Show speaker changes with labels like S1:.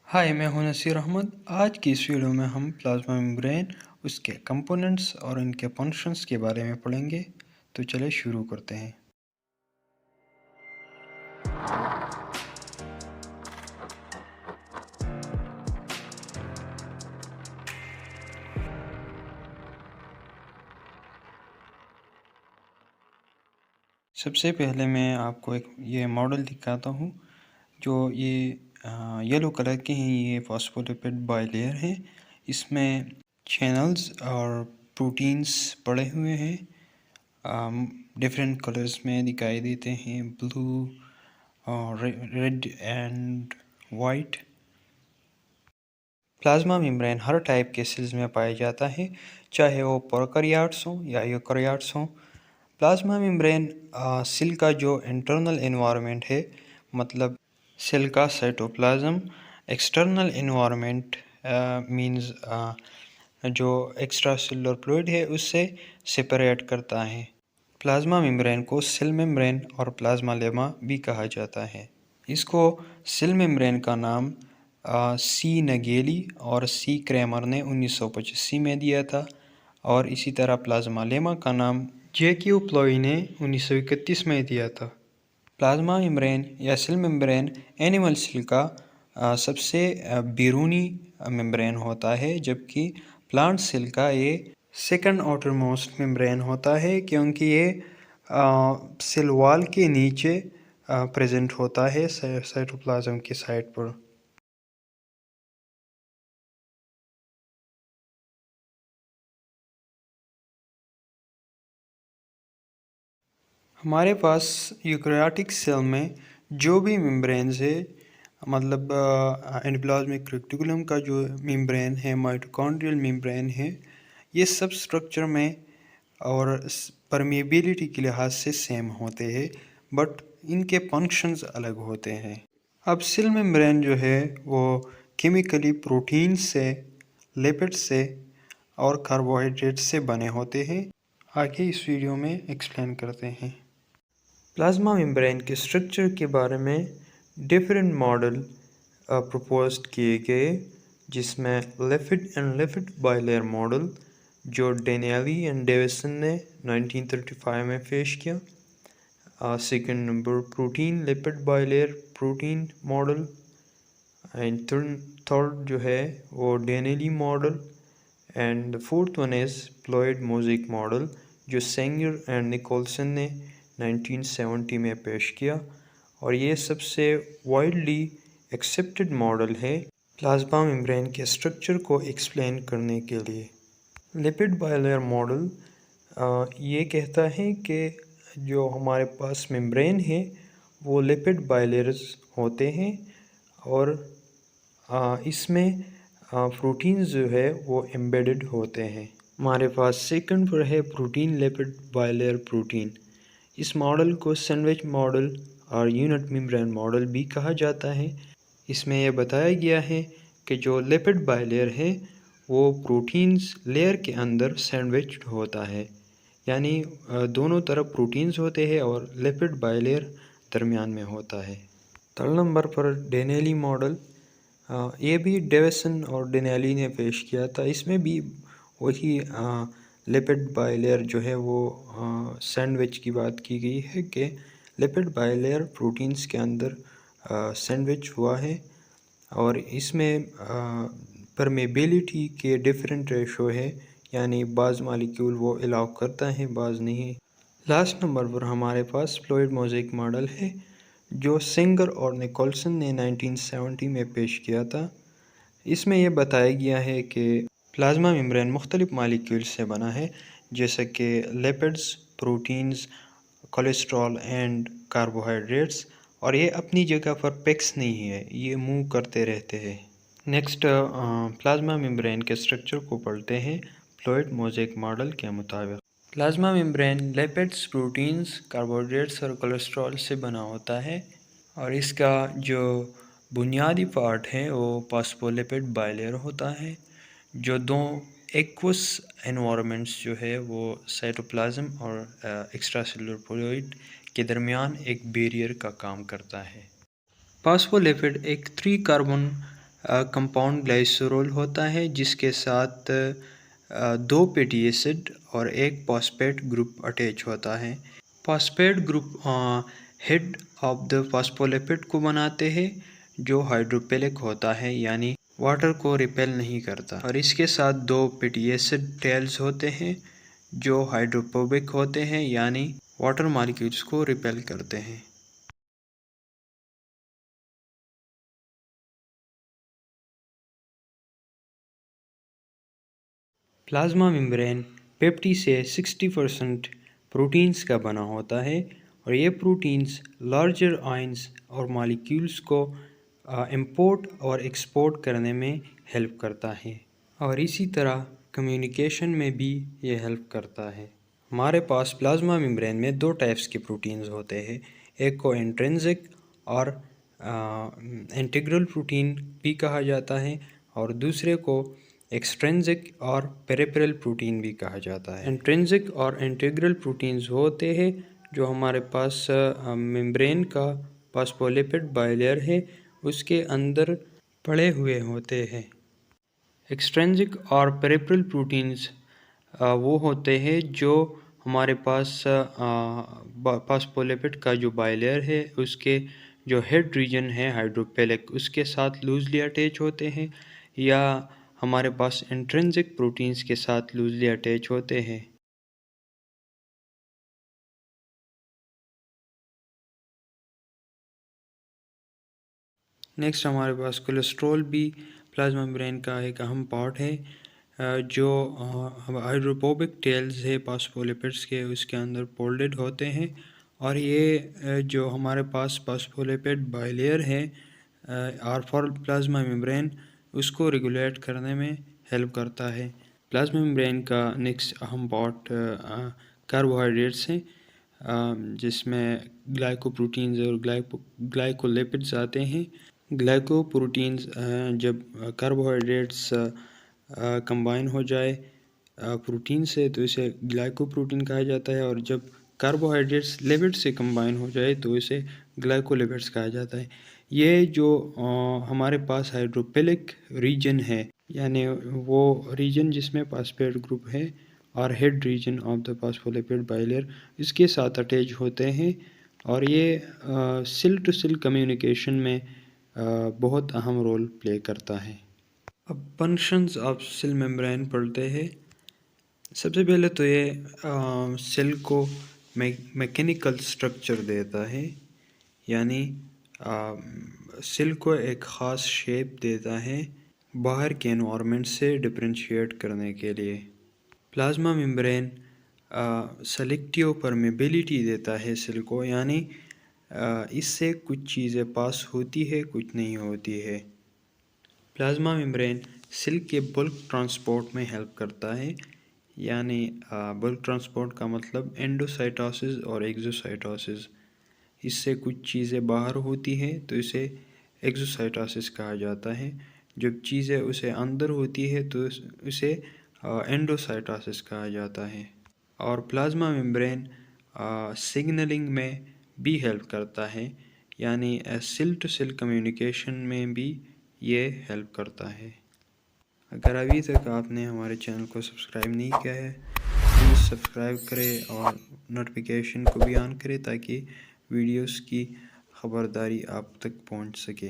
S1: हाय, मैं हूं नसीर अहमद। आज की इस वीडियो में हम प्लाज्मा मेम्ब्रेन, उसके कंपोनेंट्स और इनके फंक्शंस के बारे में पढ़ेंगे। तो चलिए शुरू करते हैं। सबसे पहले मैं आपको एक ये मॉडल दिखाता हूं। जो ये येलो कलर के हैं, ये फॉस्फोलिपिड बाइलेयर है। इसमें चैनल्स और प्रोटीन्स पड़े हुए हैं। डिफरेंट कलर्स में दिखाई देते हैं, ब्लू और red and white. Plasma membrane her type के सेल्स में पाया जाता है, चाहे वो प्रोकैरियोट्स हों या यूकैरियोट्स हों। प्लाज्मा मेम्ब्रेन सेल का जो इंटरनल एनवायरनमेंट है, मतलब सेल का साइटोप्लाज्म। एक्सटर्नल एनवायरनमेंट मींस जो एक्स्ट्रा सेलुलर फ्लूइड है उससे सेपरेट करता है। प्लाज्मा मेम्ब्रेन को सेल मेम्ब्रेन और प्लाज्मा लेमा भी कहा जाता है। इसको सेल मेम्ब्रेन का नाम सी नगेली और सी क्रैमर ने 1985 में दिया था, और इसी तरह प्लाज्मा लेमा का नाम जे.क्यू. प्लॉय ने 1931 में दिया था। प्लाज्मा मेम्ब्रेन या सेल मेम्ब्रेन एनिमल सेल का सबसे बैरूनी मेम्ब्रेन होता है, जबकि प्लांट सेल का ये सेकंड आउटर मोस्ट मेम्ब्रेन होता है, क्योंकि ये सेल वॉल के नीचे प्रेजेंट होता है साइटोप्लाज्म के साइड पर। हमारे पास यूकैरियोटिक सेल में जो भी मेम्ब्रेन्स है, मतलब एंडोप्लाज्मिक रेटिकुलम का जो मेम्ब्रेन है, माइटोकॉन्ड्रियल मेम्ब्रेन है, ये सब स्ट्रक्चर में और परमेबिलिटी के लिहाज से सेम होते हैं, बट इनके फंक्शंस अलग होते हैं। अब सेल मेम्ब्रेन जो है वो केमिकली प्रोटीन से, लिपिड से और कार्बोहाइड्रेट से बने होते हैं। आगे इस वीडियो में एक्सप्लेन करते हैं। प्लाज्मा मेम्ब्रेन के स्ट्रक्चर के बारे में डिफरेंट मॉडल प्रपोज किए गए, जिसमें lipid and lipid bilayer model जो डेनियली एंड डेविसन ने 1935 में पेश किया। Second number protein lipid bilayer protein model, and third जो है वो Danielli model, and fourth one is fluid mosaic model जो सेंगर एंड निकोलसन ने 1970 में पेश किया, और ये सबसे वाइडली एक्सेप्टेड मॉडल है प्लाज्मा मेम्ब्रेन के स्ट्रक्चर को एक्सप्लेन करने के लिए। लिपिड बाइलेयर मॉडल ये कहता है कि जो हमारे पास मेम्ब्रेन है वो लिपिड बाइलेयर्स होते हैं, और इसमें प्रोटीन्स जो है वो एम्बेडेड होते हैं। हमारे पास सेकंड पर है प्रोटीन लिपिड बाइलेयर प्रोटीन। इस मॉडल को सैंडविच मॉडल और यूनिट मेम्ब्रेन मॉडल भी कहा जाता है। इसमें यह बताया गया है कि जो लिपिड बाइलेयर है वो प्रोटीन्स लेयर के अंदर सैंडविच होता है, यानी दोनों तरफ प्रोटीन्स होते हैं और लिपिड बाइलेयर दरमियान में होता है। थर्ड नंबर पर डेनेली मॉडल, ये भी डेविसन और डेनेली ने पेश किया था। इसमें भी वही लिपिड बाइलेयर जो है वो सैंडविच की बात की गई है कि लिपिड बाइलेयर प्रोटीन्स के अंदर सैंडविच हुआ है, और इसमें परमेबिलिटी के डिफरेंट रेशो है, यानी बाज़ मालिक्यूल वो अलाउ करता है, बाज़ नहीं। लास्ट नंबर पर हमारे पास फ्लूइड मोज़ेक मॉडल है जो सेंगर और निकोलसन ने 1970 में पेश किया था। इसमें यह बताया गया है कि प्लाज्मा मेम्ब्रेन मुख्तलिफ मालिक्यूल से बना है, जैसे कि lipids, proteins, cholesterol and carbohydrates, और ये अपनी जगह पर फिक्स नहीं है, ये मूव करते रहते हैं। नेक्स्ट प्लाज्मा मेम्ब्रेन के स्ट्रक्चर को पढ़ते हैं फ्लूइड मोज़ेक मॉडल के मुताबिक। Plasma membrane lipids, proteins, carbohydrates और कोलेस्ट्रॉल से बना होता है, और इसका जो बुनियादी पार्ट है वो फॉस्फोलिपिड बाइलेयर होता है, जो दो एक्वस एनवायरनमेंट्स जो है वो साइटोप्लाज्म और एक्स्ट्रा सेलुलर फ्लूइड के दरमियान एक बैरियर का काम करता है। फॉस्फोलिपिड एक 3 कार्बन कंपाउंड ग्लाइसरोल होता है जिसके साथ दो फैटी एसिड और एक फॉस्फेट ग्रुप अटैच होता है। Phosphate group head of the phospholipid को बनाते हैं जो हाइड्रोफिलिक होता है यानी वाटर को रिपेल नहीं करता, और इसके साथ दो फैटी एसिड टेल्स होते हैं जो हाइड्रोफोबिक होते हैं यानी वाटर मॉलिक्यूल्स को रिपेल करते हैं। प्लाज्मा मेम्ब्रेन 50 से 60% प्रोटीन्स का बना होता है, और ये प्रोटीन्स लार्जर आयंस और मॉलिक्यूल्स को इंपोर्ट और एक्सपोर्ट करने में हेल्प करता है, और इसी तरह कम्युनिकेशन में भी ये हेल्प करता है। हमारे पास प्लाज्मा मेम्ब्रेन में दो टाइप्स के प्रोटीन्स होते हैं, एक को इंट्रिंसिक और इंटीग्रल प्रोटीन भी कहा जाता है, और दूसरे को एक्सट्रिंसिक और पेरिफेरल प्रोटीन भी कहा जाता है। इंट्रिंसिक और इंटीग्रल प्रोटीन्स होते हैं जो हमारे पास मेम्ब्रेन का फॉस्फोलिपिड बाइलेयर है उसके अंदर पड़े हुए होते हैं। एक्सट्रिंसिक और पेरिफेरल प्रोटीन्स वो होते हैं जो हमारे पास फॉस्फोलिपिड का जो बाइलेयर है उसके जो हेड रीजन है हाइड्रोफिलिक उसके साथ लूजली अटैच होते हैं, या हमारे पास इंट्रिंसिक प्रोटीन्स के साथ लूजली अटैच होते हैं। नेक्स्ट हमारे पास कोलेस्ट्रॉल भी प्लाज्मा मेम्ब्रेन का एक अहम पार्ट है, जो हाइड्रोफोबिक टेल्स है फॉस्फोलिपिड्स के उसके अंदर फोल्डेड होते हैं, और ये जो हमारे पास फॉस्फोलिपिड बाइलेयर है और फॉर प्लाज्मा मेम्ब्रेन उसको रेगुलेट करने में हेल्प करता है। प्लाज्मा मेम्ब्रेन का नेक्स्ट अहम पार्ट कार्बोहाइड्रेट्स हैं, जिसमें ग्लाइकोप्रोटीन्स और ग्लाइकोलिपिड्स आते हैं। ग्लाइकोप्रोटीन्स जब कार्बोहाइड्रेट्स कंबाइन हो जाए प्रोटीन से तो इसे ग्लाइकोप्रोटीन कहा जाता है, और जब कार्बोहाइड्रेट्स लिपिड से कंबाइन हो जाए तो इसे ग्लाइकोलिपिड्स कहा जाता है। ये जो हमारे पास हाइड्रोफिलिक रीजन है यानी वो रीजन जिसमें फॉस्फेट ग्रुप है और head region of the phospholipid bilayer इसके साथ अटैच होते हैं, और ये सेल टू सेल कम्युनिकेशन में बहुत अहम रोल प्ले करता है। अब फंक्शंस ऑफ सेल मेम्ब्रेन पढ़ते हैं। सबसे पहले तो ये सेल को मैकेनिकल स्ट्रक्चर देता है, यानी सेल को एक ख़ास शेप देता है बाहर के एनवायरनमेंट से डिफरेंशिएट करने के लिए। प्लाज्मा मेम्ब्रेन सेलेक्टिव परमेबिलिटी देता है सेल को, यानी इससे कुछ चीज़ें पास होती है कुछ नहीं होती है। प्लाज्मा मेम्ब्रेन सेल के बल्क ट्रांसपोर्ट में हेल्प करता है, यानी बल्क ट्रांसपोर्ट का मतलब एंडोसाइटोसिस और एक्सोसाइटोसिस। इससे कुछ चीज़ें बाहर होती हैं तो इसे एक्सोसाइटोसिस कहा जाता है, जब चीज़ें उसे अंदर होती है तो उसे एंडोसाइटोसिस कहा जाता है। और प्लाज्मा मेम्ब्रेन सिग्नलिंग में भी हेल्प करता है, यानी सेल टू सेल कम्युनिकेशन में भी ये हेल्प करता है। अगर अभी तक आपने हमारे चैनल को सब्सक्राइब नहीं किया है प्लीज़ सब्सक्राइब करें और नोटिफिकेशन को भी ऑन करें ताकि वीडियोस की खबरदारी आप तक पहुंच सके।